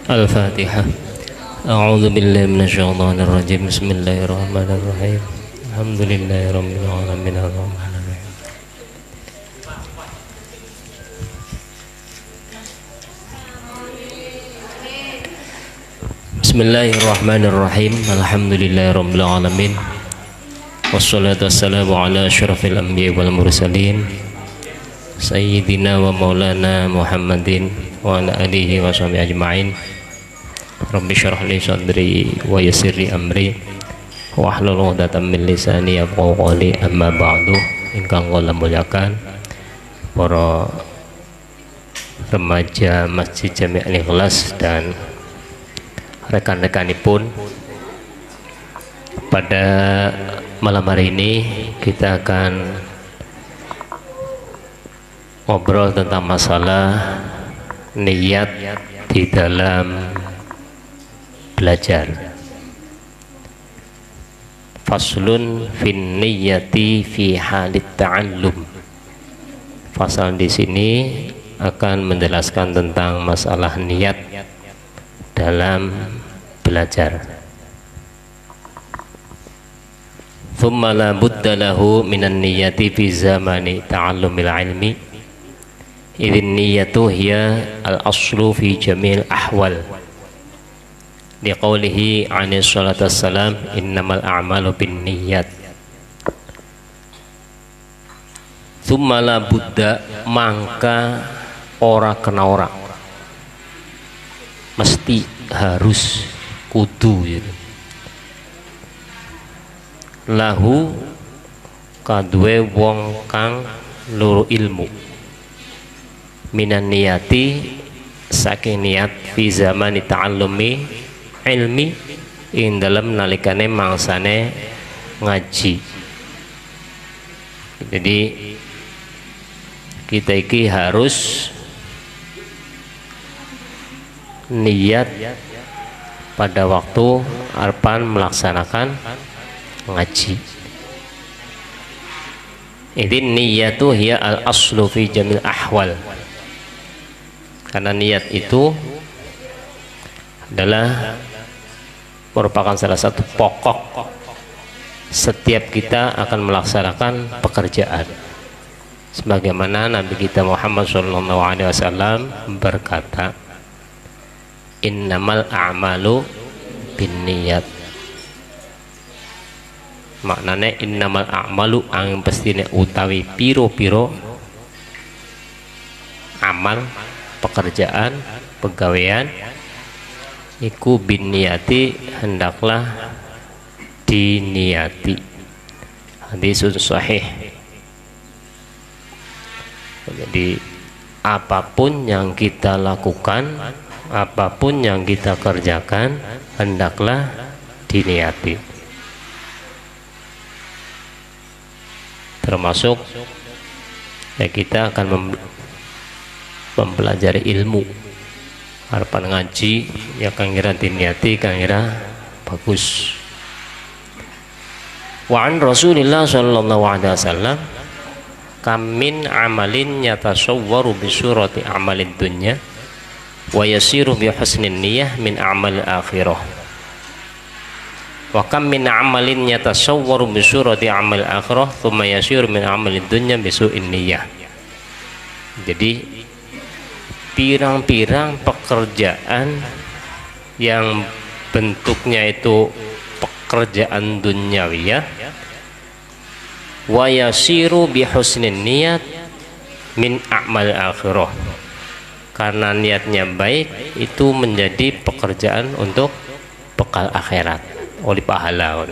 Al-Fatihah. A'udzu billahi minasyaitonir rajim. Bismillahirrahmanirrahim. Alhamdulillahirabbil alamin arrahmanir rahim. Bismillahirrahmanirrahim. Alhamdulillahirabbil alamin. Wassalatu wassalamu ala asyrafil anbiya'i wal mursalin sayyidina wa maulana Muhammadin wa ala alihi wa sahbihi ajma'in. Rabbi syrah li sadri wa yassir li amri wa hlul 'uqdatam min lisani yafqahu qawli. Amma ba'du, ingkang kula muliakan para remaja Masjid Jami'ul Ikhlas dan rekan-rekanipun, pada malam hari ini kita akan ngobrol tentang masalah niat di dalam belajar. Faslun fin niyyati fi halit ta'allum. Fasal di sini akan menjelaskan tentang masalah niat dalam belajar. Thumma la budda lahu minan niyyati fi zamani ta'allumil ilmi. Idhin niyyatu hiya al-aslu fi jamil ahwal. Liqaulihi alaihi salatu wassalam, innamal a'malu bin niyyat. Thumma la budda, mangka ora kena ora, mesti, harus, kudu gitu. Lahu kadwe wong kang loro ilmu, minan niyati saking niat, fi zamani ta'allumi ilmi, ing dalam nalikane mangsane ngaji. Jadi kita iki harus niat pada waktu arpan melaksanakan ngaji. Ini niyatu hiya al-aslu fi jamil ahwal. Karena niat itu adalah merupakan salah satu pokok setiap kita akan melaksanakan pekerjaan. Sebagaimana Nabi kita Muhammad SAW berkata, innamal a'malu binniyat. Maknanya innamal a'malu ang pastine utawi piro-piro amal, pekerjaan, pegawaian iku binniyati, hendaklah diniyati. Hadisun sahih. Jadi apapun yang kita lakukan, apapun yang kita kerjakan, hendaklah diniyati. Termasuk ya kita akan mempelajari ilmu, harapan ngaji ya kang kira diniati, kang kira bagus. Wa an Rasulillah sallallahu alaihi wasallam, kam min amalin yatasawwaru bi surati amalid dunya wa yasiru bi husnin niyyah min amal akhirah. Wa kam min amalin yatasawwaru bi surati amal akhirah thumma yasiru min amalid dunya bi su'in niyyah. Jadi pirang-pirang pekerjaan yang bentuknya itu pekerjaan duniawiyah, wa yasiru bi husnin niyat min a'mal akhirah, karena niatnya baik itu menjadi pekerjaan untuk bekal akhirat, oleh pahala.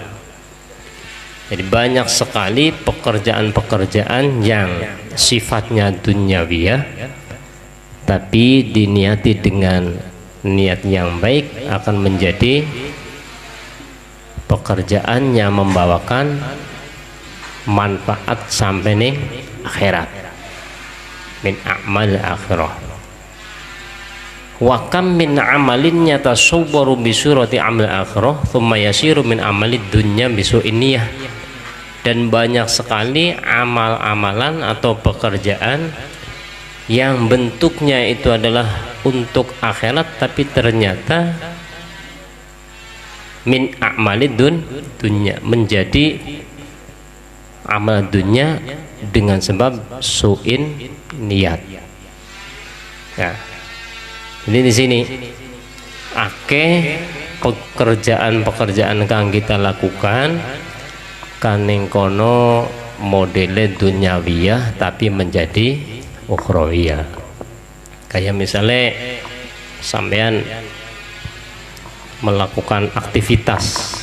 Jadi banyak sekali pekerjaan-pekerjaan yang sifatnya duniawiyah tapi diniati dengan niat yang baik akan menjadi pekerjaan yang membawakan manfaat sampai nih akhirat, min a'mal akhirah. Wa kam min amalin yatasawwaru bi surati amal akhirah thumma yasiru min amalid dunya bi su'in niyyah. Dan banyak sekali amal-amalan atau pekerjaan yang bentuknya itu adalah untuk akhirat, tapi ternyata min a'malid dunya, menjadi amal dunia dengan sebab su'in niat. Ya. Jadi di sini pekerjaan-pekerjaan kang kita lakukan kaning kono modele dunyawiyah tapi menjadi ukhrawiyah. Kayak misalnya sampean melakukan aktivitas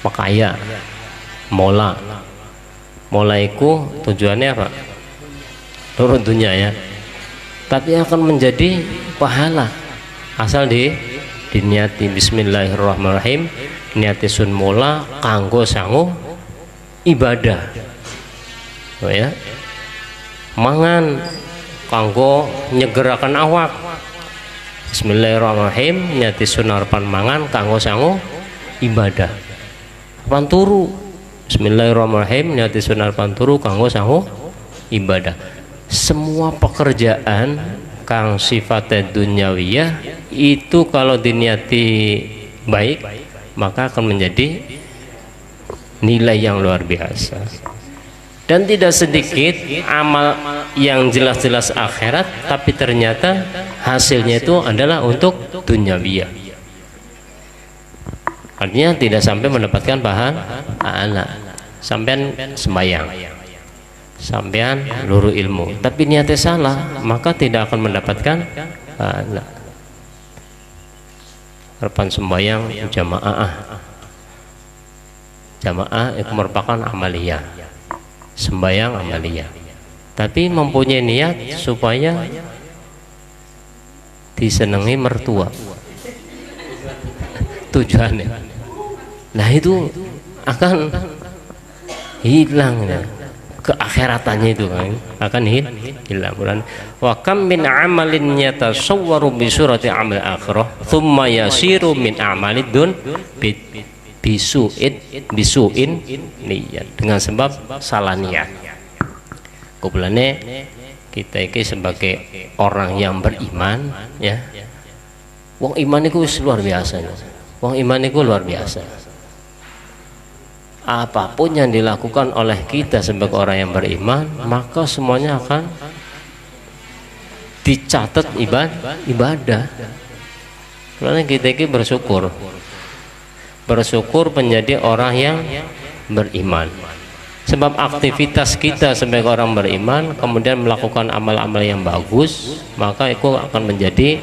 pakaya mola iku tujuannya apa? Turun dunia ya, tapi akan menjadi pahala asal diniati bismillahirrahmanirrahim, niati sun mola kanggo sangu ibadah. Oh ya, mangan kanggo nyegerakan awak, bismillahirrahmanirrahim, niati sun arepan mangan kanggo sangu ibadah. Arepan turu, bismillahirrahmanirrahim, niati sun arepan turu kanggo sangu ibadah. Semua pekerjaan kang sifatnya dunyawiyah itu kalau diniati baik maka akan menjadi nilai yang luar biasa. Dan tidak sedikit amal yang jelas-jelas akhirat tapi ternyata hasilnya itu adalah untuk dunyawiyah. Artinya tidak sampai mendapatkan pahala. Sampean sembahyang, sampean luru ilmu, tapi niatnya salah, maka tidak akan mendapatkan pahala. Harapan sembahyang jamaah itu merupakan amaliyah, sembahyang amaliyah, tapi mempunyai niat supaya disenangi mertua tujuannya. Nah itu akan hilang ya, keakhiratannya itu kan akan hilang. Wa kam min amalin yatasawwaru bi surati amal akhirah thumma yasiru min amalid dun bisuin niat, dengan sebab salah niat. Kebetulannya kita ini sebagai orang yang beriman ya, wong iman itu luar biasa. Wong iman itu luar biasa. Apapun yang dilakukan oleh kita sebagai orang yang beriman, maka semuanya akan dicatat ibadah. Karena kita ini bersyukur menjadi orang yang beriman. Sebab aktivitas kita sebagai orang beriman kemudian melakukan amal-amal yang bagus, maka itu akan menjadi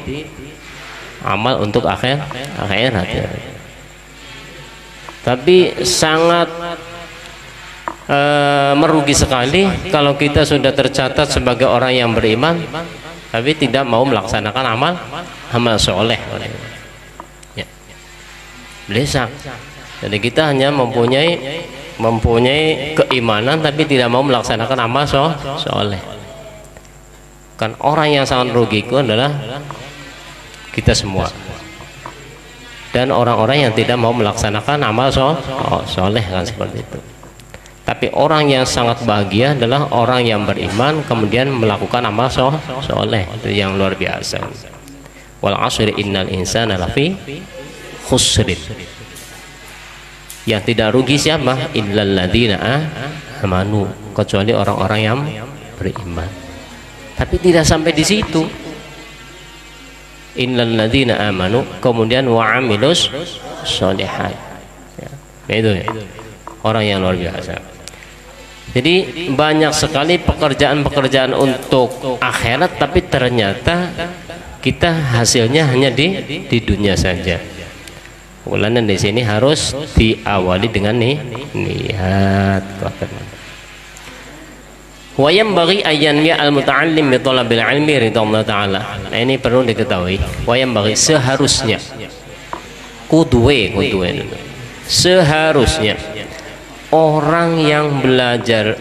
amal untuk akhirat ya. Tapi sangat merugi sekali kalau kita sudah tercatat sebagai orang yang beriman tapi tidak mau melaksanakan amal soleh ya. Blesak. Jadi kita hanya mempunyai keimanan tapi tidak mau melaksanakan amal soleh. Kan orang yang sangat rugi itu adalah kita semua dan orang-orang yang tidak mau melaksanakan amal soleh kan seperti itu. Tapi orang yang sangat bahagia adalah orang yang beriman kemudian melakukan amal soleh, itu yang luar biasa. Wal asri innal insana lafi khusrin. Yang tidak rugi siapa? Illal ladzina amanu, kecuali orang-orang yang beriman. Tapi tidak sampai di situ. Innal ladzina amanu, kemudian wa amilus sholihat ya, itu ya, orang yang luar biasa. Jadi banyak sekali pekerjaan-pekerjaan untuk akhirat tapi ternyata kita hasilnya hanya di dunia saja. Ulangan di sini harus diawali dengan niat. Wa yanbaghi ayyan ya al-muta'allim bi talabil ilmi ridallahu ta'ala. Nah ini perlu diketahui. Wa yanbaghi seharusnya seharusnya orang yang belajar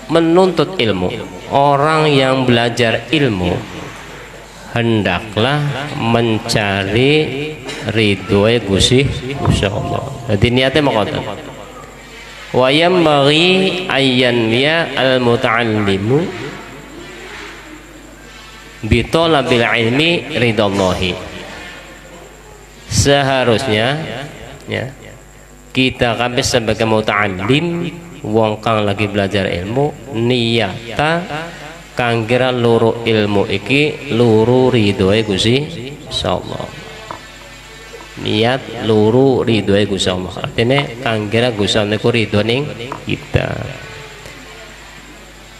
menuntut ilmu, orang yang belajar ilmu hendaklah mencari ridhoe Gusti Allah. Jadi niatnya makotan. Wa yanbaghi ayyan ya al-muta'allimu bi talabil ilmi ridallahi. Seharusnya ya kita kabeh sebagai muta'allim wong kang lagi belajar ilmu niyata kanggira loro ilmu iki loro ridhoe Gusti insyaallah. Niat loro ridhoe Gusti Allah. Artine kanggira Gusti Allah niku ridho ning kita.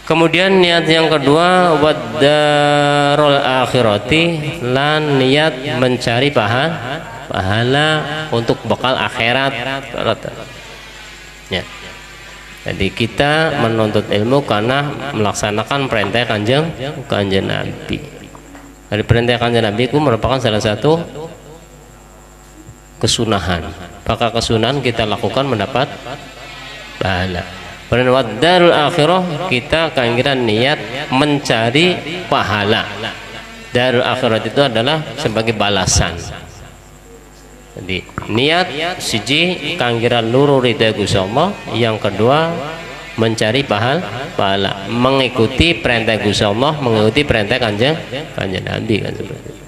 Kemudian niat yang kedua wadarul akhirati, lan niat mencari pahala untuk bekal akhirat. Ya. Jadi kita menuntut ilmu karena melaksanakan perintah kanjeng Nabi. Dari perintah kanjeng Nabi itu merupakan salah satu kesunahan. Maka kesunahan kita lakukan mendapat pahala. Perintah darul akhirah kita kira niat mencari pahala. Darul akhirat itu adalah sebagai balasan. Jadi niat siji kanggira luru ridha Gusti Allah, yang kedua mencari pahala, mengikuti perintah Gusti Allah, mengikuti perintah kanjeng Nabi kan seperti itu.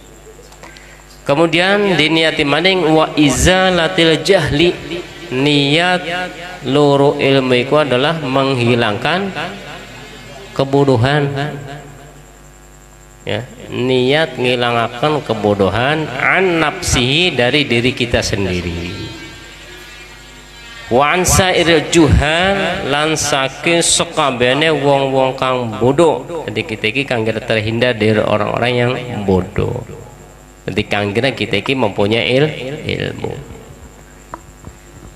Kemudian diniati maning wa izalatil jahli, niat luru ilmu itu adalah menghilangkan kebodohan. Ya, niat ngilangaken kebodohan an nafsihi, dari diri kita sendiri, wa an sairil juhal, lan saking sekabehane wong-wong kang bodoh. Jadi kita iki kang terhindar dari orang-orang yang bodoh. Jadi kang kita iki mempunyai ilmu.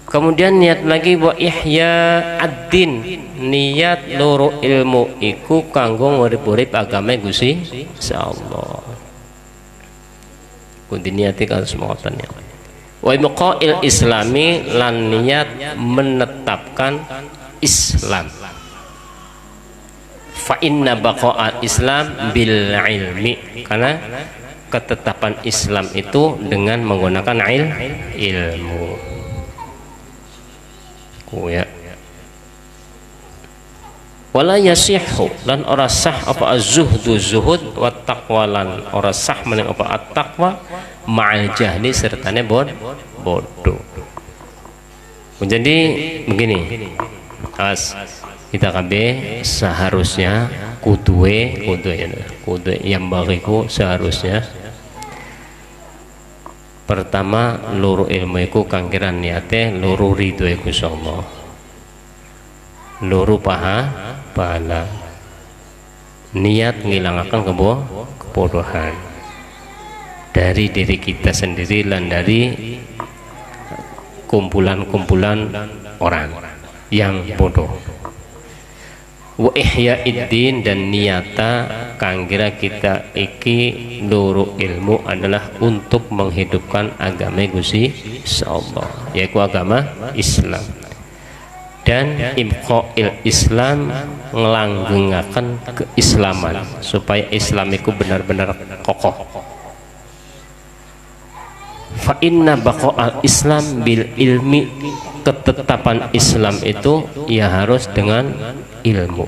Kemudian niat lagi wa ihya ad-din, niat loro ilmu iku kanggo ngurip-urip agama Gusti insyaallah. Kudu niati kan semoten ya. Wa ibqa'il islami, lan niat menetapkan Islam. Fa inna baqa'al islam bil ilmi, karena ketetapan Islam itu dengan menggunakan ilmu. Ya. Wala yasihhu, lan ora sah apa az-zuhdu zuhud, wa taqwa, lan ora sah meneng apa at-taqwa ma'al jahli, sertane bodoh. Jadi begini, kita kabeh seharusnya kudu yang bagiku seharusnya pertama luru ilmu iku kang kira niate luru ridho iku Allah, luru pahala, niat ngilangaken kebodohan dari diri kita sendiri dan dari kumpulan-kumpulan orang yang bodoh. Wa ihyaiddin, dan niata kanggira kita iki luru ilmu adalah untuk menghidupkan agama Gusti Allah, yaitu agama Islam, dan imqa'il Islam, ngelanggengaken keislaman supaya Islam itu benar-benar kokoh. Fa inna baqa'al Islam bil ilmi, ketetapan Islam itu ya harus dengan ilmu.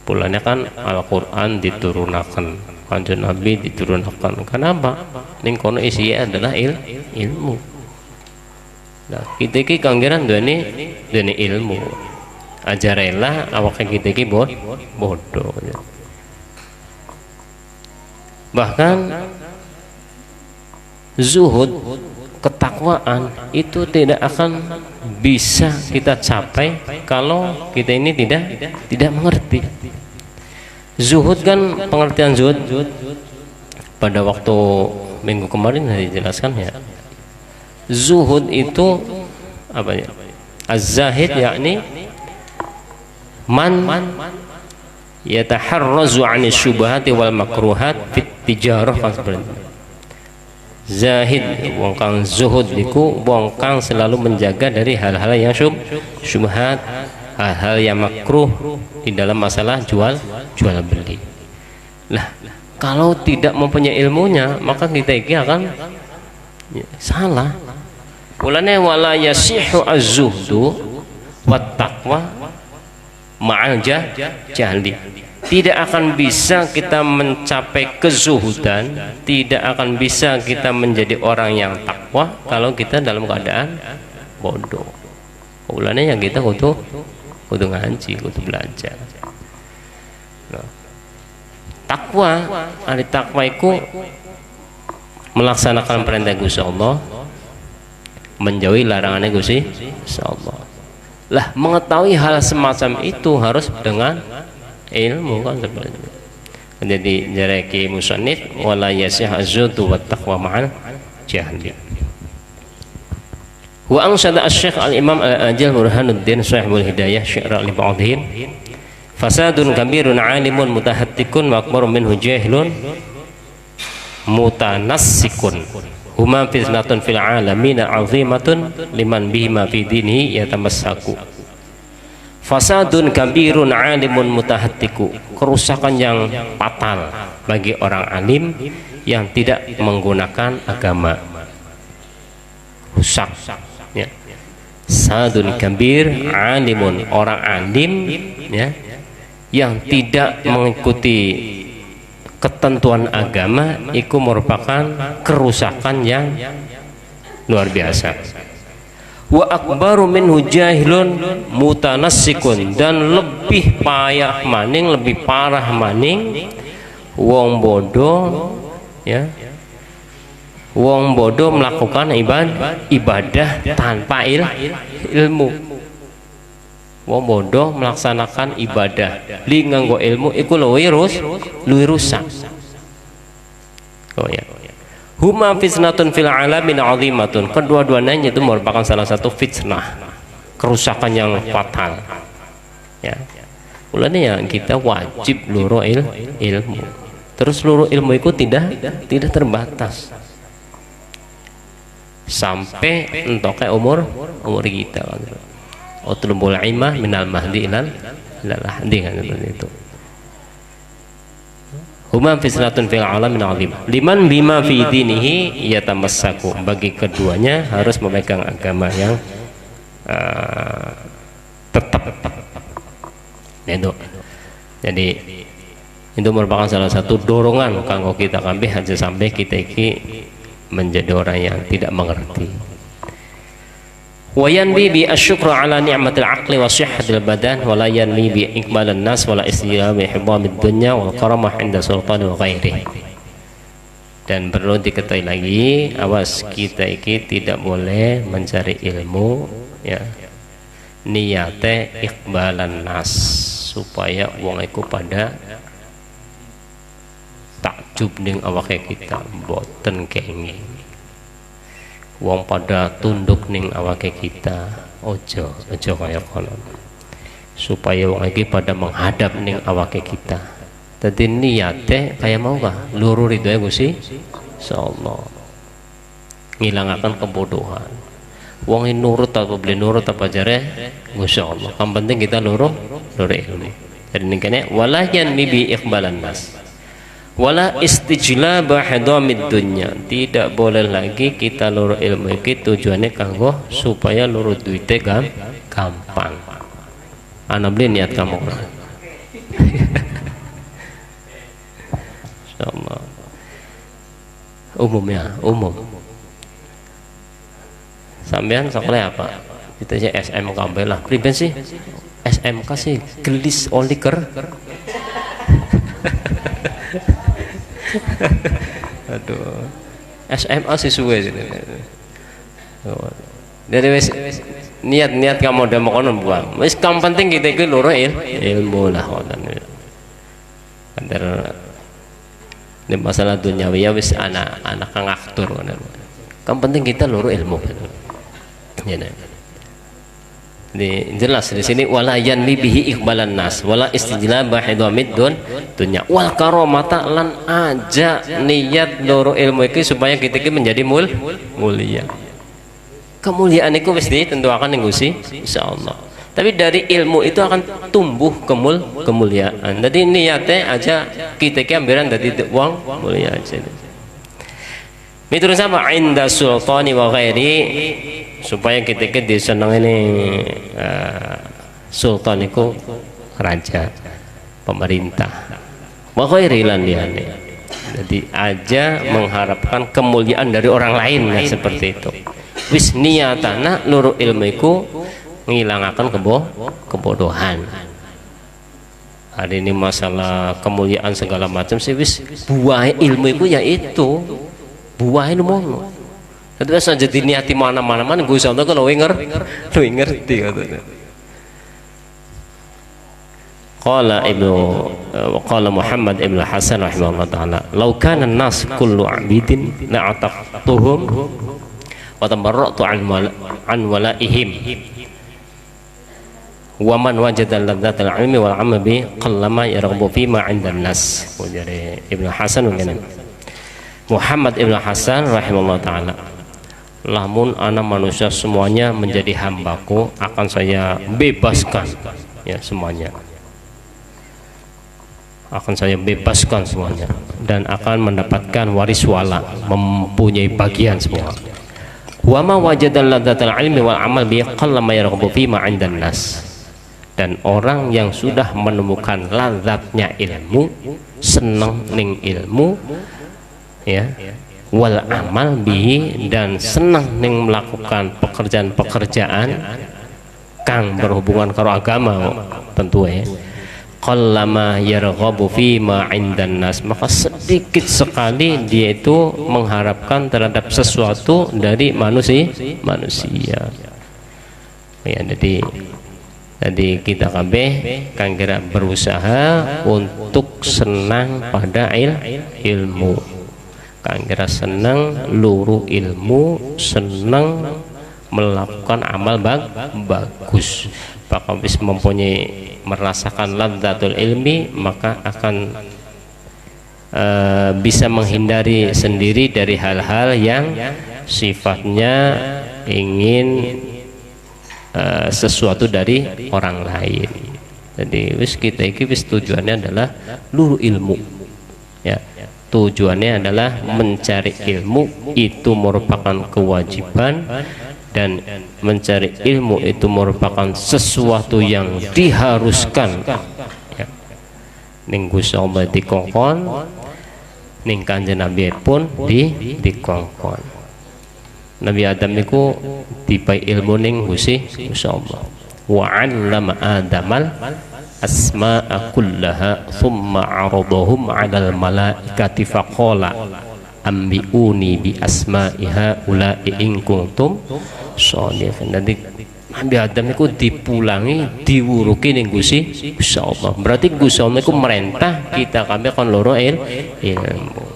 Pulanya kan Al-Quran diturunkan, kanjeng Nabi diturunkan. Kenapa? Ning kono isinya adalah ilmu. Nah, kita iki kanggeran duweni ilmu. Ajarela awak kita iki bodoh. Bahkan zuhud, ketakwaan itu tidak akan bisa kita capai kalau kita ini tidak mengerti. Zuhud kan, pengertian zuhud pada waktu minggu kemarin saya dijelaskan ya. Zuhud itu apa ya? Az-zahid yakni man yataharrazu 'ani syubhati wal makruhat fit tijarah, kan seperti itu. Zahid, wong kang zuhud iku wong kang selalu menjaga dari hal-hal yang syubhat, hal-hal yang makruh di dalam masalah jual beli. Lah, kalau tidak mempunyai ilmunya, maka kita iki akan salah. Ulane wala yasihu az-zuhdu wat taqwa ma'al jahli. tidak akan bisa kita mencapai kezuhudan, tidak akan bisa kita menjadi orang yang takwa kalau kita dalam keadaan bodoh. Ulane yang kita kudu ngaji, kudu belajar. Nah, takwa, ahli takwa itu melaksanakan perintah Gusti Allah, menjauhi larangannya Gusti Allah. Lah, mengetahui hal semacam itu harus dengan ilmu kan sebenarnya. Jadi jaraki musannif wala yasih az-zuhdu wat taqwa ma'al jahli. Wa ansada asy-syekh al-imam al-ajal Burhanuddin Shahibul Hidayah syi'ra li ba'dihim fasadun kabirun 'alimun mutahattikun wa akbaru minhu jahilun mutanassikun huma fitnatun fil 'alamin 'azimatun liman bihima fi dinihi yatamassaku. Fasadun kabirun alimun mutahattiku, kerusakan yang fatal bagi orang alim yang tidak menggunakan agama, rusak ya. Sadun kabir alimun, orang alim ya, yang tidak mengikuti ketentuan agama itu merupakan kerusakan yang luar biasa. Wa akbaru minhu jahilun mutanassikun, dan lebih payah maning, lebih parah maning wong bodoh ya, wong bodoh melakukan ibadah tanpa ilmu. Wong bodoh melaksanakan ibadah li nganggo ilmu iku luwih rusak. Oh ya. Huma fitnatun fil alamin azimatun, kedua-duanya itu merupakan salah satu fitnah, kerusakan yang fatal ya. Mulanya ya kita wajib luru ilmu, terus luru ilmu itu tidak terbatas sampai entoke umur kita. Utlubul ilma minal mahdi ilal lahdi kan seperti itu. Huma fitnatun fil alamin azim liman bima fi dinihi yatamassaku, bagi keduanya harus memegang agama yang tetap. Itu jadi itu merupakan salah satu dorongan kanggo kita kabeh aja sampai kita iki menjadi orang yang tidak mengerti. Wa yanbi bi asyukru ala ni'matil aqli wa sihhatil badan wa la yanbi bi ikmalan nas wa la istijab bi hibamid dunya wal karamah inda sultani wa ghairi. Dan perlu diketahui lagi, awas kita iki tidak boleh mencari ilmu ya niate ikbalan nas, supaya wong iku pada takjub ning awake kita, boten kenging. Wong pada tunduk ning awake kita, ojo kaya konon, supaya wong iki pada menghadap ning awake kita. Dadi niate kaya mau kah luru ridhoe Gusti insyaallah, ngilangaken kebodohan. Wong nurut apa beli nurut apa jare Gusti Allah, yang penting kita luru ilmu. Jadi ning kene wala yan bi iqbalan nas wala istijlab hadamid dunya, tidak boleh lagi kita luru ilmu iki tujuannya kanggo supaya luru duite gampang. Ana beli niat kamu insyaallah umum sampean sekolah apa kita aja SMK lah priben sih SMK sih gelis oliker. Aduh, SMA sih suwe sih. Dari wes niat kamu udah mau konon buang. Wes kamu penting kita itu loro ilmu lah konon. Antara ini masalah duniawi ya wes anak kang aktor konon. Kamu penting kita loro ilmu. Ya nih. Jelas di sini wala yanli bihi iqbalan nas wala istijlaba hidamid dunya wal karamata, lan aja niat loro ilmu iki supaya kita iki menjadi mulia. Kemuliaan itu wis ditentuakan ning Gusti insyaallah. Tapi dari ilmu itu akan tumbuh kemuliaan. Jadi niatnya aja kita iki ambiran dadi wong mulia aja. Miturut sama inda sultani wa ghairi, supaya kita diseneng ini sultan itu raja pemerintah. Wa ghairilan liyane. Jadi aja mengharapkan kemuliaan dari orang lain ya, seperti itu. Wis niatana luru ilmu iku ngilangaken kebodohan. Hari ini masalah kemuliaan segala macam sih wis buah ilmu iku ya itu. Buah ilmu. Tapi saja diniati mana-mana man Gusti Allah kan luwih ngerti katanya. Qala Muhammad ibn Hasan rahimahullah taala, "Law kana an-nas kullu 'abidin la'ataqtuhum wa tabarra'tu an walaihim wa man wajada ladzatal 'ilmi wal 'amal bi qallama yarghabu fi ma 'indan nas." Jadi Ibnu Hasan ngene. Muhammad ibn Hasan rahimahullah taala, "Lamun ana manusia semuanya menjadi hambaku, akan saya bebaskan ya semuanya. Akan saya bebaskan semuanya dan akan mendapatkan waris wala, mempunyai bagian semua. Wa ma wajadal ladzatal ilmi wal amal bi qallama yarghabu fi ma 'indan nas." Dan orang yang sudah menemukan lazatnya ilmu, seneng ning ilmu ya, wal amal bihi, dan senang ning melakukan pekerjaan-pekerjaan kang berhubungan karo agama tentu ya, qallama yarghabu fi ma 'indan nas, maka sedikit sekali dia itu mengharapkan terhadap sesuatu dari manusia ya. Jadi kita kabeh kang kira berusaha untuk senang pada ilmu, kang kira senang luru ilmu, senang melakukan amal bagus. Maka bisa mempunyai merasakan ladzatul ilmi, maka akan bisa menghindari sendiri dari hal-hal yang sifatnya ingin sesuatu dari orang lain. Jadi wis kita iki wis tujuannya adalah luru ilmu ya. Tujuannya adalah mencari ilmu, itu merupakan kewajiban, dan mencari ilmu itu merupakan sesuatu yang diharuskan ya. Ning Gusti Allah dikongkon, ning Kanjeng Nabi pun dikongkon. Nabi Adam niku dipai ilmu ning Gusti Allah. Wa 'allama Adamal asma'a kullaha thumma 'aradahum 'alal malaikati faqala ambiuni bi asma'i haula'i in kuntum sholihin. Nanti Nabi Adam niku dipulangi, diwuruki ning Gusti Allah. Berarti Gusti Allah niku merintah kita kabeh kon loro ilmu.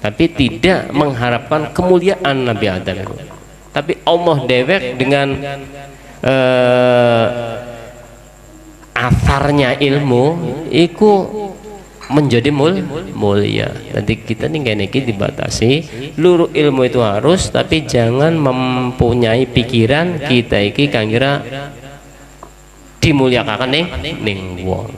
Tapi tidak mengharapkan kemuliaan Nabi Adam itu. Tapi Allah dewek dengan asarnya ilmu itu menjadi mulia. Nanti kita nih niki dibatasi, luru ilmu itu harus, tapi jangan mempunyai pikiran kita iki kang kira dimuliakan ning wong.